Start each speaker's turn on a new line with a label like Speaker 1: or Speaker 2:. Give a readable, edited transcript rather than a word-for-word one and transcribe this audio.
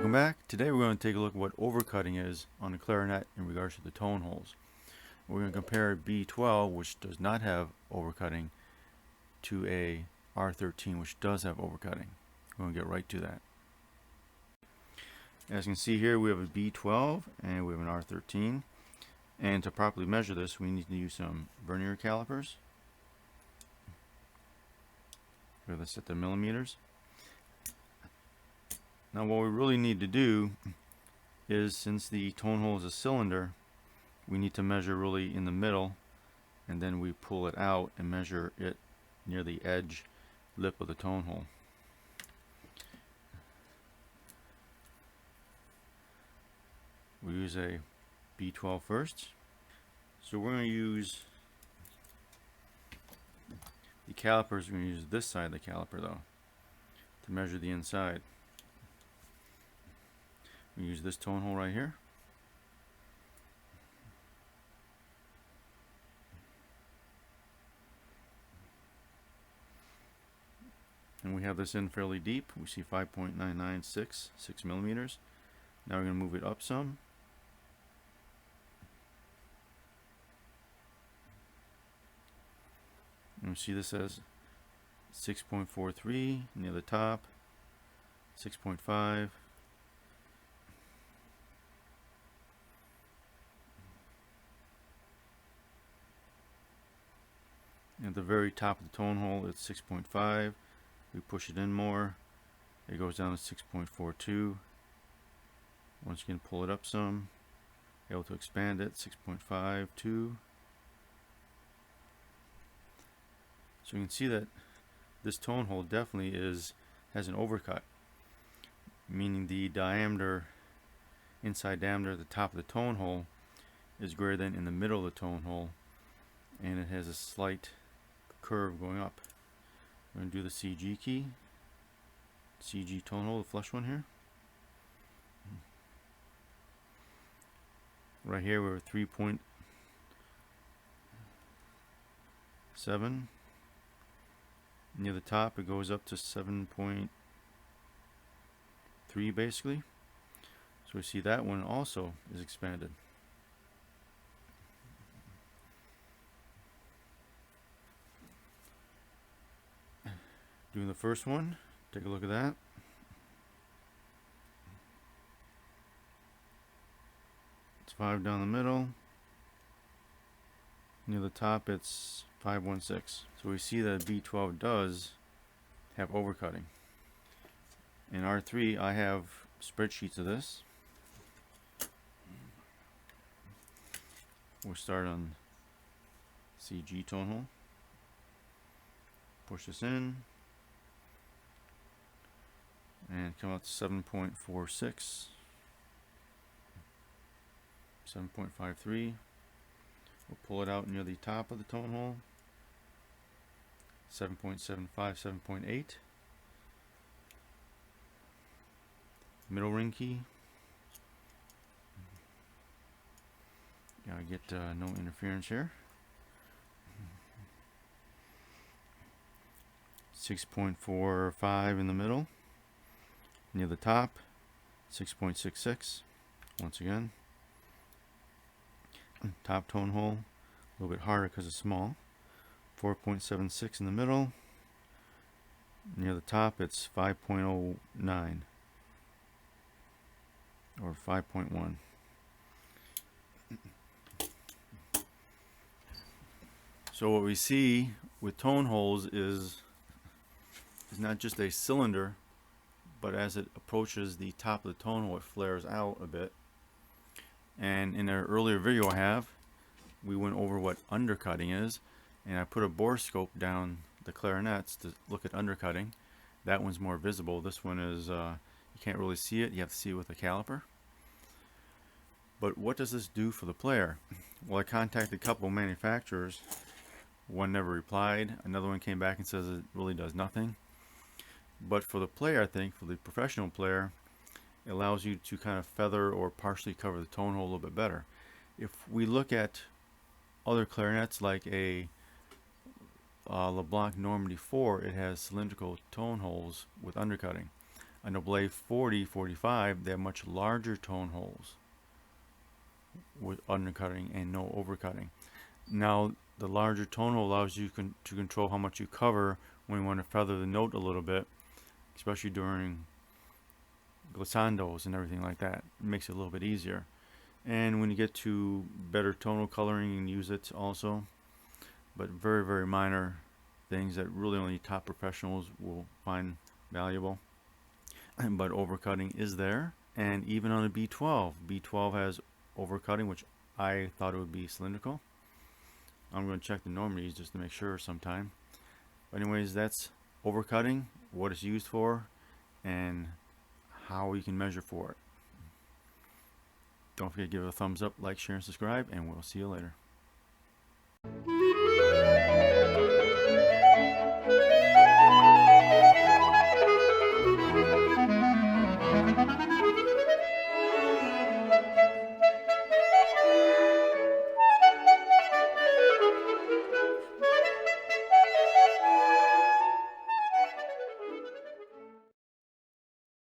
Speaker 1: Welcome back. Today we're going to take a look at what overcutting is on the clarinet in regards to the tone holes. We're going to compare B12, which does not have overcutting, to a R13, which does have overcutting. We're going to get right to that. As you can see here, we have a B12 and we have an R13. And to properly measure this, we need to use some vernier calipers. We're going to set the millimeters. Now what we really need to do is, since the tone hole is a cylinder, we need to measure really in the middle, and then we pull it out and measure it near the edge lip of the tone hole. We use a B12 first. So we're going to use the calipers. We're going to use this side of the caliper though to measure the inside. We use this tone hole right here. And we have this in fairly deep. We see 5.996, 6 millimeters. Now we're going to move it up some. And we see this as 6.43 near the top, 6.5. At the very top of the tone hole, it's 6.5. We push it in more, it goes down to 6.42. Once again, pull it up some, able to expand it, 6.52. So you can see that this tone hole definitely has an overcut, meaning the diameter, inside diameter at the top of the tone hole is greater than in the middle of the tone hole, and it has a slight curve going up. We're going to do the CG key, CG tone hole, the flush one here. Right here we're 3.7. Near the top it goes up to 7.3 basically. So we see that one also is expanded. Doing the first one, take a look at that. It's 5 down the middle. Near the top it's 5.16. So we see that B12 does have overcutting. In R3 I have spreadsheets of this. We'll start on CG tone hole. Push this in. And come out to 7.46, 7.53. We'll pull it out near the top of the tone hole. 7.75, 7.8. Middle ring key. Gotta get no interference here. 6.45 in the middle. Near the top, 6.66. Once again, top tone hole, a little bit harder because it's small. 4.76 in the middle. Near the top, it's 5.09 or 5.1. So what we see with tone holes is not just a cylinder, but as it approaches the top of the tone hole, it flares out a bit. And in an earlier video we went over what undercutting is, and I put a borescope down the clarinets to look at undercutting. That one's more visible. This one is, you can't really see it, you have to see it with a caliper. But what does this do for the player? Well, I contacted a couple of manufacturers. One never replied, another one came back and says it really does nothing. But for the player, I think, for the professional player, it allows you to kind of feather or partially cover the tone hole a little bit better. If we look at other clarinets like a LeBlanc Normandy 4, it has cylindrical tone holes with undercutting. A Noble 40, 45, they have much larger tone holes with undercutting and no overcutting. Now, the larger tone hole allows you to control how much you cover when you want to feather the note a little bit, especially during glissandos and everything like that. It makes it a little bit easier. And when you get to better tonal coloring, you can use it also. But very, very minor things that really only top professionals will find valuable. But overcutting is there. And even on a B12, B12 has overcutting, which I thought it would be cylindrical. I'm going to check the normaties just to make sure sometime. But anyways, that's overcutting, what it's used for, and how you can measure for it. Don't forget to give it a thumbs up, like, share, and subscribe, and we'll see you later.